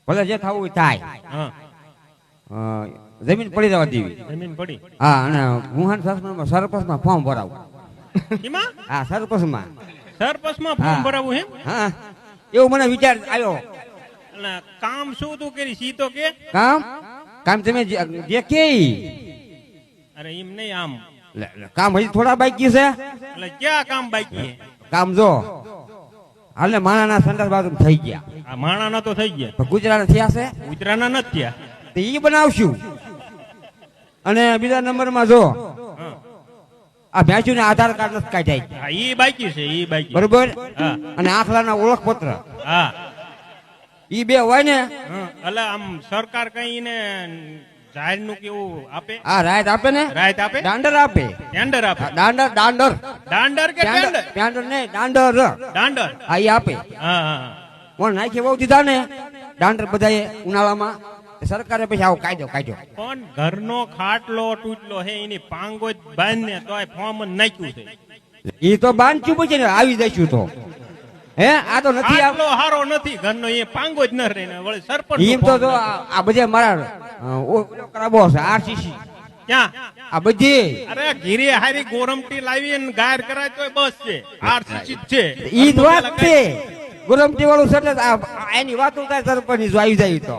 ભલે જે થવું હોય થાય. હા જમીન પડી જવા દેવી. જમીન પડી. હા અને ગુહાન સરપંચમાં ફોર્મ ભરાવું. એમાં હા સરપંચમાં. સરપંચમાં ફોર્મ હા. ભરાવું એમ? હા એવું મને વિચાર આવ્યો. અને કામ શું તું કરી સી તો કે? કામ કામ તમે જે કે અરે એમ નહીં આમ. કામ હજી થોડા બાકી છે. એટલે ક્યાં કામ બાકી છે? કામ જો હાલે માણાના સંડાસ બાથરૂમ થઈ ગયા. આ માણાના તો થઈ ગયા, પણ ગુજરાત થયા છે ઉતરાના નથી થયા. તો ઈ બનાવશું. અને બીજા નંબરમાં જો હા. આ ભેંસુ ને આધાર કાર્ડ નથી કાઢ્યા. હા ઈ બાકી છે, ઈ બાકી. બરોબર. હા અને આખલાના ઓળખપત્ર હા ઈ બે હોય ને. હા. એટલે આમ સરકાર કઈ ને જાહેર નું કેવું આપે? આ રાયત આપે ને. રાહત આપે, દાંડર આપે. ટેન્ડર આપે. દાંડર દાંડર દાંડર કે ટેન્ડર? દાંડર ને દાંડર. દાંડર. આ ઈ આપે. હા હા કોણ નાખી બહુ દીધા ને દાંડર બધાએ ઉનાળામાં. સરકારે પછી આવો કાયદો કાઢ્યો. પણ ઘરનો ખાટલો તૂટલો હે એની પાંગો જ બાંધને તોય ફોર્મ જ નાખ્યું છે. ઈ તો બાંધ્યું પછી ને આવી જઈશું તો. હે આ તો નથી ખાટલો હારો નથી ઘરનો, એ પાંગો જ ન રહે ને વળી સરપંચ એમ તો જો આ બધે મારા ઓલો કરાવો છે આરસીસી. ક્યાં? આ બધી અરે ઘીરે હારી ગોરમટી લાવી ને ગાયર કરાય તોય બસ છે, આરસીસી જ છે. ઈ જ વાત છે. ગોરમટી વાળું છે એટલે એની વાતો થાય સરપંચ જો આવી જાય તો.